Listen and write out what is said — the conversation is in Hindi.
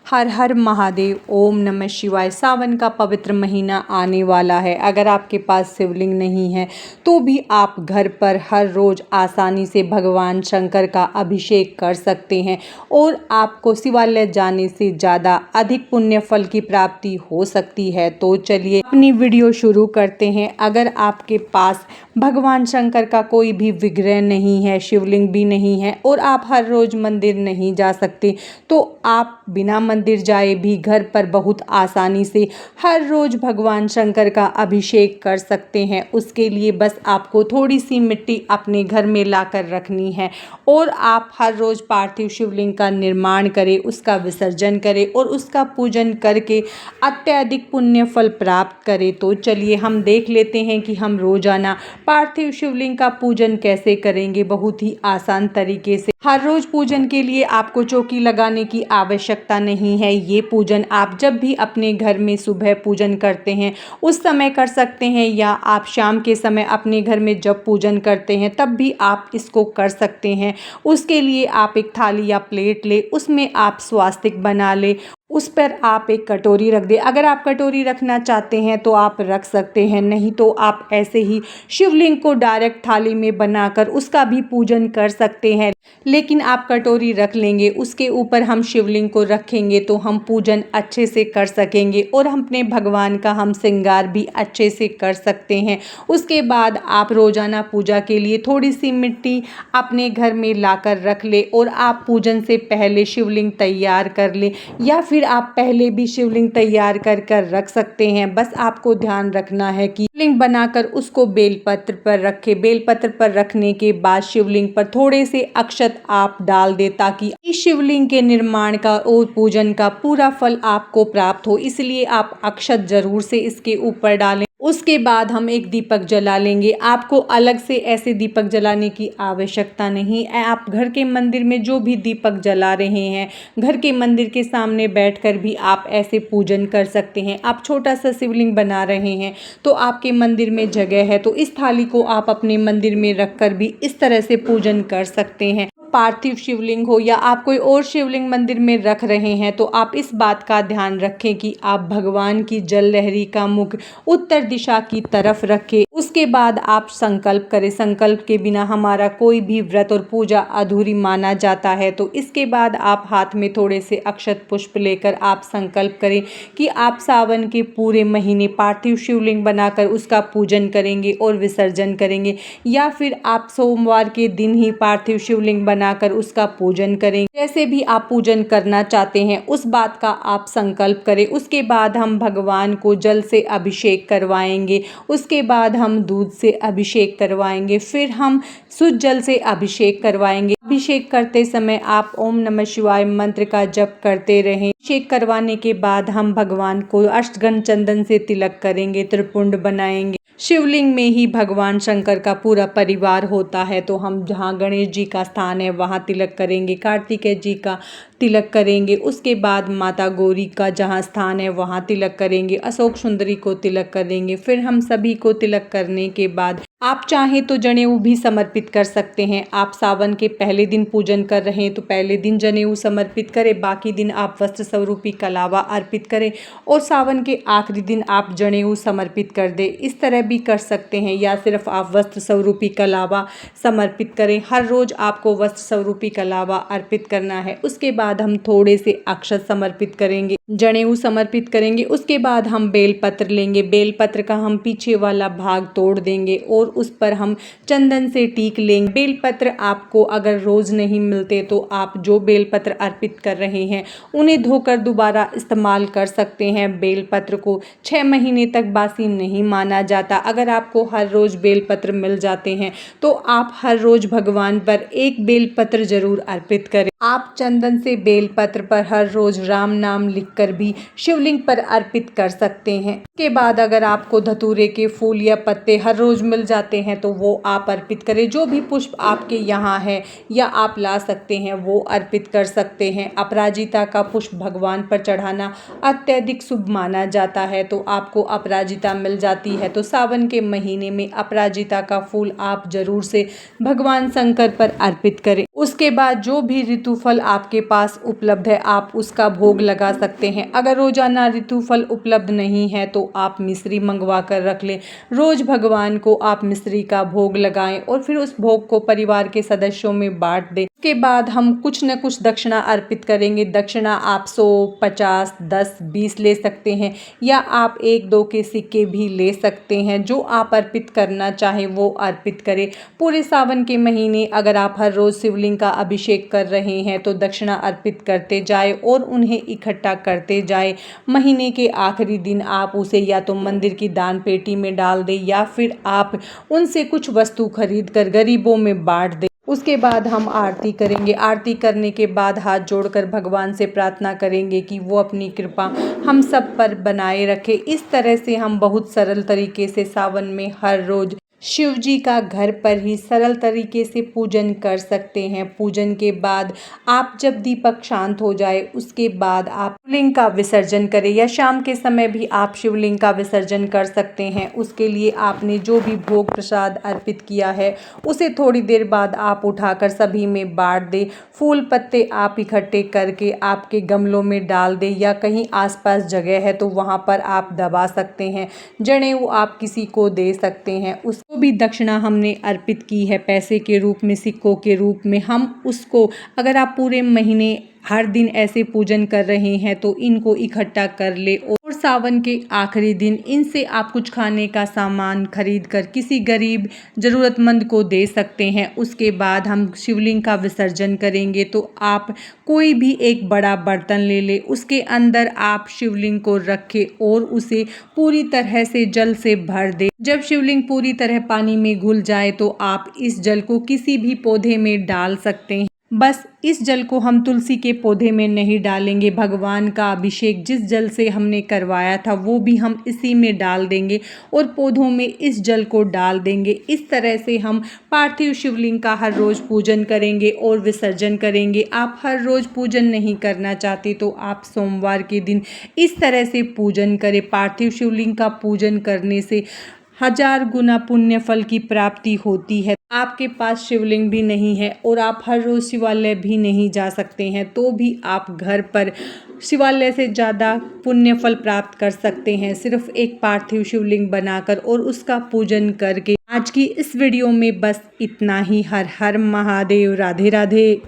हर हर महादेव। ओम नमः शिवाय। सावन का पवित्र महीना आने वाला है। अगर आपके पास शिवलिंग नहीं है तो भी आप घर पर हर रोज़ आसानी से भगवान शंकर का अभिषेक कर सकते हैं और आपको शिवालय जाने से ज़्यादा अधिक पुण्य फल की प्राप्ति हो सकती है। तो चलिए अपनी वीडियो शुरू करते हैं। अगर आपके पास भगवान शंकर का कोई भी विग्रह नहीं है, शिवलिंग भी नहीं है और आप हर रोज़ मंदिर नहीं जा सकते तो आप बिना मंदिर जाए भी घर पर बहुत आसानी से हर रोज़ भगवान शंकर का अभिषेक कर सकते हैं। उसके लिए बस आपको थोड़ी सी मिट्टी अपने घर में लाकर रखनी है और आप हर रोज़ पार्थिव शिवलिंग का निर्माण करें, उसका विसर्जन करें और उसका पूजन करके अत्यधिक पुण्य फल प्राप्त करें। तो चलिए हम देख लेते हैं कि हम रोज़ाना पार्थिव शिवलिंग का पूजन कैसे करेंगे। बहुत ही आसान तरीके से हर रोज़ पूजन के लिए आपको चौकी लगाने की आवश्यकता नहीं है। ये पूजन आप जब भी अपने घर में सुबह पूजन करते हैं उस समय कर सकते हैं या आप शाम के समय अपने घर में जब पूजन करते हैं तब भी आप इसको कर सकते हैं। उसके लिए आप एक थाली या प्लेट ले, उसमें आप स्वास्तिक बना ले, उस पर आप एक कटोरी रख दें। अगर आप कटोरी रखना चाहते हैं तो आप रख सकते हैं, नहीं तो आप ऐसे ही शिवलिंग को डायरेक्ट थाली में बनाकर उसका भी पूजन कर सकते हैं। लेकिन आप कटोरी रख लेंगे, उसके ऊपर हम शिवलिंग को रखेंगे तो हम पूजन अच्छे से कर सकेंगे और हम अपने भगवान का हम श्रृंगार भी अच्छे से कर सकते हैं। उसके बाद आप रोज़ाना पूजा के लिए थोड़ी सी मिट्टी अपने घर में लाकर रख ले और आप पूजन से पहले शिवलिंग तैयार कर ले या फिर आप पहले भी शिवलिंग तैयार कर रख सकते हैं। बस आपको ध्यान रखना है कि शिवलिंग बनाकर उसको बेलपत्र पर रखें। बेलपत्र पर रखने के बाद शिवलिंग पर थोड़े से अक्षत आप डाल दें ताकि इस शिवलिंग के निर्माण का और पूजन का पूरा फल आपको प्राप्त हो। इसलिए आप अक्षत जरूर से इसके ऊपर डालें। उसके बाद हम एक दीपक जला लेंगे। आपको अलग से ऐसे दीपक जलाने की आवश्यकता नहीं है। आप घर के मंदिर में जो भी दीपक जला रहे हैं, घर के मंदिर के सामने बैठकर भी आप ऐसे पूजन कर सकते हैं। आप छोटा सा शिवलिंग बना रहे हैं तो आपके मंदिर में जगह है तो इस थाली को आप अपने मंदिर में रखकर भी इस तरह से पूजन कर सकते हैं। पार्थिव शिवलिंग हो या आप कोई और शिवलिंग मंदिर में रख रहे हैं तो आप इस बात का ध्यान रखें कि आप भगवान की जल लहरी का मुख उत्तर दिशा की तरफ रखें। उसके बाद आप संकल्प करें। संकल्प के बिना हमारा कोई भी व्रत और पूजा अधूरी माना जाता है। तो इसके बाद आप हाथ में थोड़े से अक्षत पुष्प लेकर आप संकल्प करें कि आप सावन के पूरे महीने पार्थिव शिवलिंग बनाकर उसका पूजन करेंगे और विसर्जन करेंगे या फिर आप सोमवार के दिन ही पार्थिव शिवलिंग बनाकर उसका पूजन करें। जैसे भी आप पूजन करना चाहते हैं उस बात का आप संकल्प करें। उसके बाद हम भगवान को जल से अभिषेक करवाएंगे, उसके बाद हम दूध से अभिषेक करवाएंगे, फिर हम शुद्ध जल से अभिषेक करवाएंगे। अभिषेक करते समय आप ओम नमः शिवाय मंत्र का जप करते रहें। अभिषेक करवाने के बाद हम भगवान को अष्टगंध चंदन से तिलक करेंगे, त्रिपुंड बनाएंगे। शिवलिंग में ही भगवान शंकर का पूरा परिवार होता है तो हम जहाँ गणेश जी का स्थान है वहाँ तिलक करेंगे, कार्तिकेय जी का तिलक करेंगे, उसके बाद माता गौरी का जहाँ स्थान है वहाँ तिलक करेंगे, अशोक सुंदरी को तिलक करेंगे। फिर हम सभी को तिलक करने के बाद आप चाहें तो जनेऊ भी समर्पित कर सकते हैं। आप सावन के पहले दिन पूजन कर रहे हैं तो पहले दिन जनेऊ समर्पित करें, बाकी दिन आप वस्त्र स्वरूपी कलावा अर्पित करें और सावन के आखिरी दिन आप जनेऊ समर्पित कर दें। इस तरह भी कर सकते हैं या सिर्फ आप वस्त्र स्वरूपी कलावा समर्पित करें। हर रोज़ आपको वस्त्र स्वरूपी कलावा अर्पित करना है। उसके बाद हम थोड़े से अक्षत समर्पित करेंगे, जनेऊ समर्पित करेंगे। उसके बाद हम बेलपत्र लेंगे। बेलपत्र का हम पीछे वाला भाग तोड़ देंगे और उस पर हम चंदन से टीक लेंगे। बेलपत्र आपको अगर रोज़ नहीं मिलते तो आप जो बेलपत्र अर्पित कर रहे हैं उन्हें धोकर दोबारा इस्तेमाल कर सकते हैं। बेलपत्र को 6 महीने तक बासी नहीं माना जाता। अगर आपको हर रोज़ बेलपत्र मिल जाते हैं तो आप हर रोज़ भगवान पर एक बेलपत्र जरूर अर्पित करें। आप चंदन से बेलपत्र पर हर रोज़ राम नाम लिखकर भी शिवलिंग पर अर्पित कर सकते हैं। उसके बाद अगर आपको धतूरे के फूल या पत्ते हर रोज़ मिल जाते हैं तो वो आप अर्पित करें। जो भी पुष्प आपके यहाँ है या आप ला सकते हैं वो अर्पित कर सकते हैं। अपराजिता का पुष्प भगवान पर चढ़ाना अत्यधिक शुभ माना जाता है तो आपको अपराजिता मिल जाती है तो सावन के महीने में अपराजिता का फूल आप जरूर से भगवान शंकर पर अर्पित करें। उसके बाद जो भी ऋतुफल आपके पास उपलब्ध है आप उसका भोग लगा सकते हैं। अगर रोज़ाना ऋतुफल उपलब्ध नहीं है तो आप मिश्री मंगवा कर रख लें। रोज़ भगवान को आप मिश्री का भोग लगाएं और फिर उस भोग को परिवार के सदस्यों में बांट दें। उसके बाद हम कुछ न कुछ दक्षिणा अर्पित करेंगे। दक्षिणा आप 100, 50, 10, 20 ले सकते हैं या आप 1-2 के सिक्के भी ले सकते हैं। जो आप अर्पित करना चाहें वो अर्पित करें। पूरे सावन के महीने अगर आप हर रोज़ शिवलिंग का अभिषेक कर रहे हैं तो दक्षिणा अर्पित करते जाए और उन्हें इकट्ठा करते जाए। महीने के आखिरी दिन आप उसे या तो मंदिर की दान पेटी में डाल दें या फिर आप उनसे कुछ वस्तु खरीद कर गरीबों में बांट दें। उसके बाद हम आरती करेंगे। आरती करने के बाद हाथ जोड़कर भगवान से प्रार्थना करेंगे कि वो अपनी कृपा हम सब पर बनाए रखे। इस तरह से हम बहुत सरल तरीके से सावन में हर रोज़ शिव जी का घर पर ही सरल तरीके से पूजन कर सकते हैं। पूजन के बाद आप जब दीपक शांत हो जाए उसके बाद आप शिवलिंग का विसर्जन करें या शाम के समय भी आप शिवलिंग का विसर्जन कर सकते हैं। उसके लिए आपने जो भी भोग प्रसाद अर्पित किया है उसे थोड़ी देर बाद आप उठाकर सभी में बांट दें। फूल पत्ते आप इकट्ठे करके आपके गमलों में डाल दें या कहीं आसपास जगह है तो वहाँ पर आप दबा सकते हैं। जनेऊ आप किसी को दे सकते हैं। उसको भी दक्षिणा हमने अर्पित की है पैसे के रूप में, सिक्कों के रूप में। हम उसको अगर आप पूरे महीने हर दिन ऐसे पूजन कर रहे हैं तो इनको इकट्ठा कर ले और सावन के आखिरी दिन इनसे आप कुछ खाने का सामान खरीद कर किसी गरीब ज़रूरतमंद को दे सकते हैं। उसके बाद हम शिवलिंग का विसर्जन करेंगे तो आप कोई भी एक बड़ा बर्तन ले ले, उसके अंदर आप शिवलिंग को रखें और उसे पूरी तरह से जल से भर दें। जब शिवलिंग पूरी तरह पानी में घुल जाए तो आप इस जल को किसी भी पौधे में डाल सकते हैं। बस इस जल को हम तुलसी के पौधे में नहीं डालेंगे। भगवान का अभिषेक जिस जल से हमने करवाया था वो भी हम इसी में डाल देंगे और पौधों में इस जल को डाल देंगे। इस तरह से हम पार्थिव शिवलिंग का हर रोज़ पूजन करेंगे और विसर्जन करेंगे। आप हर रोज़ पूजन नहीं करना चाहते तो आप सोमवार के दिन इस तरह से पूजन करें। पार्थिव शिवलिंग का पूजन करने से 1000 गुना पुण्य फल की प्राप्ति होती है। आपके पास शिवलिंग भी नहीं है और आप हर रोज़ शिवालय भी नहीं जा सकते हैं तो भी आप घर पर शिवालय से ज़्यादा पुण्य फल प्राप्त कर सकते हैं सिर्फ एक पार्थिव शिवलिंग बनाकर और उसका पूजन करके। आज की इस वीडियो में बस इतना ही। हर हर महादेव। राधे राधे।